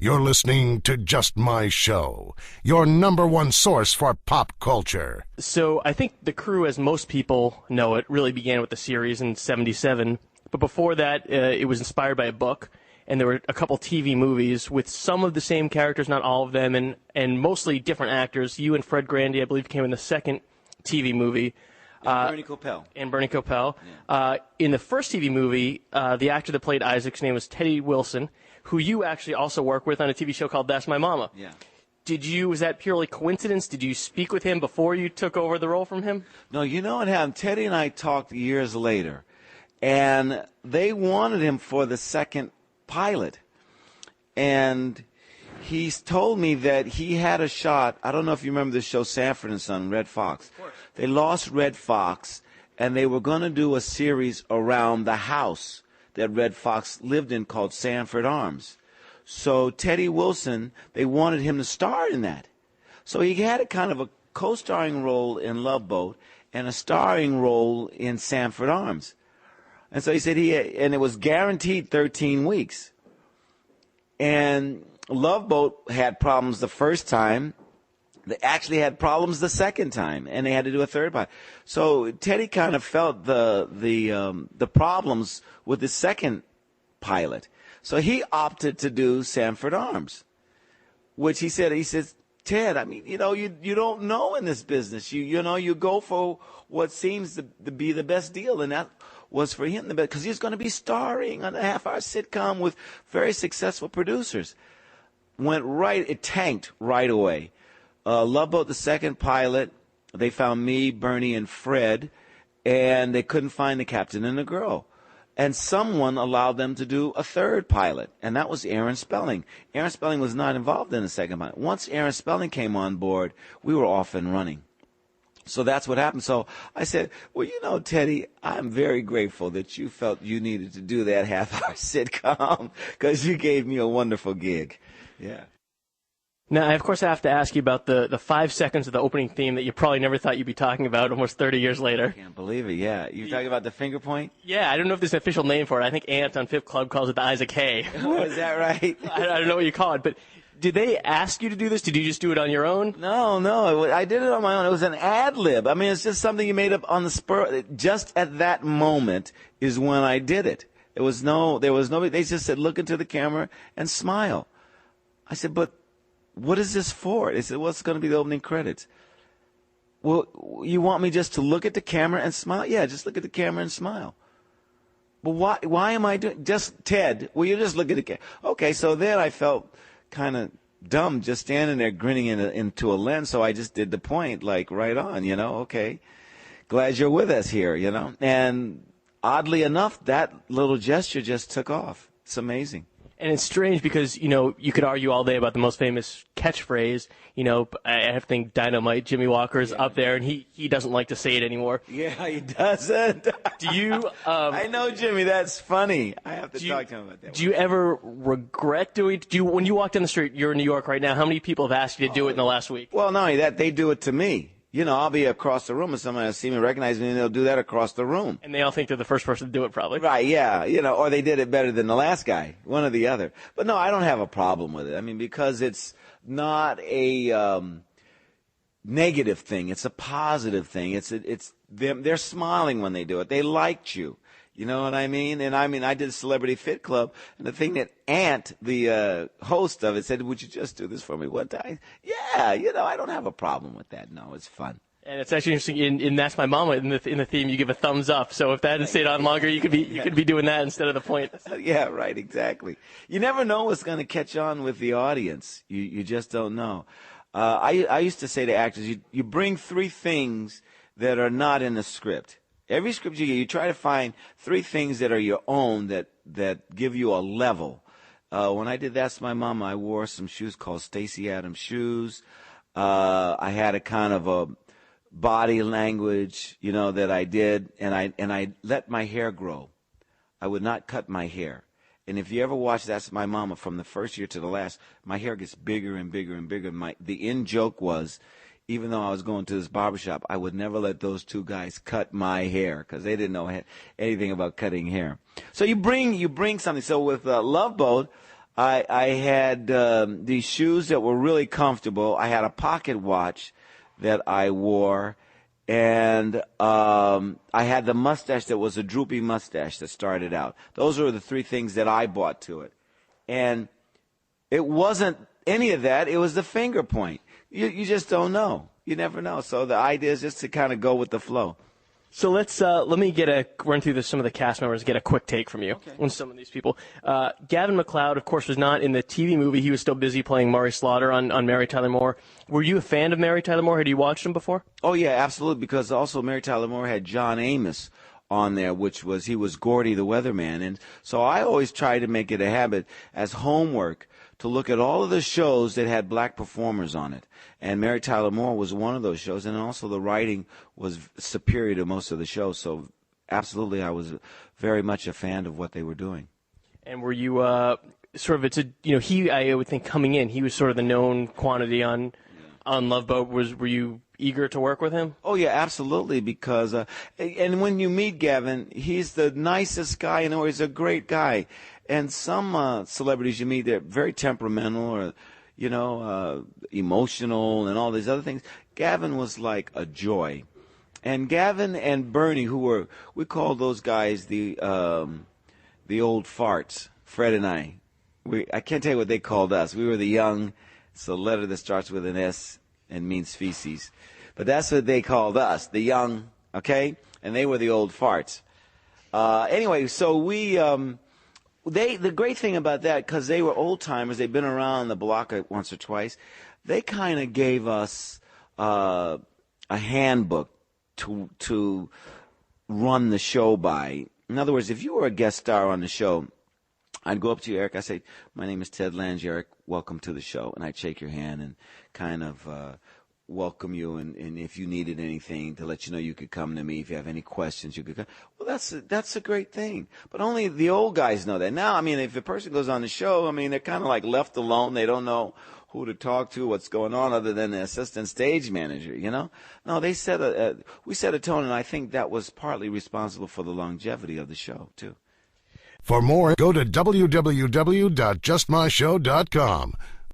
You're listening to Just My Show, your number one source for pop culture. So I think The Crew, as most people know it, really began with the series in '77. But before that, it was inspired by a book, and there were a couple TV movies with some of the same characters, not all of them, and mostly different actors. You and Fred Grandy, I believe, came in the second TV movie. Bernie Kopell. And Bernie Kopell. Yeah. In the first TV movie, the actor that played Isaac's name was Teddy Wilson, who you actually also work with on a TV show called That's My Mama. Yeah. Was that purely coincidence? Did you speak with him before you took over the role from him? No, you know what happened? Teddy and I talked years later, and they wanted him for the second pilot. And he's told me that he had a shot. I don't know if you remember the show Sanford and Son, Red Fox. Of course. They lost Red Fox, and they were going to do a series around the house that Red Fox lived in called Sanford Arms. So Teddy Wilson, they wanted him to star in that. So he had a kind of a co-starring role in Love Boat and a starring role in Sanford Arms. And so he said and it was guaranteed 13 weeks. And Love Boat had problems the first time. They actually had problems the second time, and they had to do a third pilot. So Teddy kind of felt the problems with the second pilot. So he opted to do Sanford Arms, which he says, Ted, I mean, you don't know in this business. You go for what seems to be the best deal, and that was for him the best, because he's going to be starring on a half-hour sitcom with very successful producers. It tanked right away. Love Boat, the second pilot, they found me, Bernie, and Fred, and they couldn't find the captain and the girl. And someone allowed them to do a third pilot, and that was Aaron Spelling. Aaron Spelling was not involved in the second pilot. Once Aaron Spelling came on board, we were off and running. So that's what happened. So I said, well, Teddy, I'm very grateful that you felt you needed to do that half-hour sitcom, because you gave me a wonderful gig. Yeah. Now, of course, I have to ask you about the 5 seconds of the opening theme that you probably never thought you'd be talking about almost 30 years later. I can't believe it, yeah. You're talking about the finger point? Yeah, I don't know if there's an official name for it. I think Ant on Fifth Club calls it the Isaac Hay. Oh, is that right? I don't know what you call it, but did they ask you to do this? Did you just do it on your own? No, I did it on my own. It was an ad lib. I mean, it's just something you made up on the spur. Just at that moment is when I did it. There was nobody. They just said, look into the camera and smile. I said, but what is this for? They said, well, it's going to be the opening credits. Well, you want me just to look at the camera and smile? Yeah, just look at the camera and smile. But why am I doing, just Ted, will you just look at the camera? Okay, so then I felt kind of dumb just standing there grinning into a lens, so I just did the point, like, right on, okay. Glad you're with us here, And oddly enough, that little gesture just took off. It's amazing. And it's strange because, you could argue all day about the most famous catchphrase. I think Dynamite, Jimmy Walker's up there, and he doesn't like to say it anymore. Yeah, he doesn't. Do you? I know, Jimmy, that's funny. I have to talk to him about that. Do you ever regret doing it? When you walk down the street, you're in New York right now, how many people have asked you to do it in the last week? Well, not only that, they do it to me. I'll be across the room and somebody will see me, recognize me, and they'll do that across the room. And they all think they're the first person to do it, probably. Right, yeah. Or they did it better than the last guy, one or the other. But no, I don't have a problem with it. I mean, because it's not a negative thing. It's a positive thing. It's they're smiling when they do it. They liked you. You know what I mean? And I did Celebrity Fit Club, and the thing that Ant, the host of it, said, would you just do this for me one time? Yeah, I don't have a problem with that. No, it's fun. And it's actually interesting. In That's My Mama, in the theme, you give a thumbs up. So if that hadn't stayed on longer, you could be doing that instead of the point. Yeah, right, exactly. You never know what's going to catch on with the audience. You just don't know. I used to say to actors, you bring 3 things that are not in the script. Every script you try to find 3 things that are your own that give you a level. When I did That's My Mama, I wore some shoes called Stacey Adams shoes. I had a kind of a body language, that I did, and I let my hair grow. I would not cut my hair. And if you ever watch That's My Mama, from the first year to the last, my hair gets bigger and bigger and bigger. The end joke was, even though I was going to this barbershop, I would never let those 2 guys cut my hair because they didn't know anything about cutting hair. So you bring something. So with Love Boat, I had these shoes that were really comfortable. I had a pocket watch that I wore, and I had the mustache that was a droopy mustache that started out. Those were the three things that I bought to it. And it wasn't any of that. It was the finger point. You just don't know. You never know. So the idea is just to kind of go with the flow. So let me run through some of the cast members, get a quick take from you on some of these people. Gavin MacLeod, of course, was not in the TV movie. He was still busy playing Murray Slaughter on Mary Tyler Moore. Were you a fan of Mary Tyler Moore? Had you watched him before? Oh, yeah, absolutely, because also Mary Tyler Moore had John Amos on there, he was Gordy the Weatherman. And so I always try to make it a habit as homework to look at all of the shows that had black performers on it. And Mary Tyler Moore was one of those shows, and also the writing was superior to most of the shows. So absolutely, I was very much a fan of what they were doing. And were you I would think coming in, he was sort of the known quantity on Love Boat. Were you eager to work with him? Oh, yeah, absolutely, because and when you meet Gavin, he's the nicest guy in the world. He's a great guy. And some celebrities you meet, they're very temperamental or, emotional and all these other things. Gavin was like a joy. And Gavin and Bernie, we call those guys the old farts, Fred and I. I can't tell you what they called us. We were the young, it's a letter that starts with an S and means feces. But that's what they called us, the young, okay? And they were the old farts. Anyway, so the great thing about that, because they were old timers, they'd been around the block once or twice, they kind of gave us a handbook to run the show by. In other words, if you were a guest star on the show, I'd go up to you, Eric. I'd say, "My name is Ted Lange, Eric. Welcome to the show." And I'd shake your hand and kind of welcome you. And if you needed anything, to let you know you could come to me. If you have any questions, you could come. Well, that's a great thing. But only the old guys know that. Now, I mean, if a person goes on the show, I mean, they're kind of like left alone. They don't know who to talk to, what's going on, other than the assistant stage manager, No, we set a tone, and I think that was partly responsible for the longevity of the show, too. For more, go to www.justmyshow.com.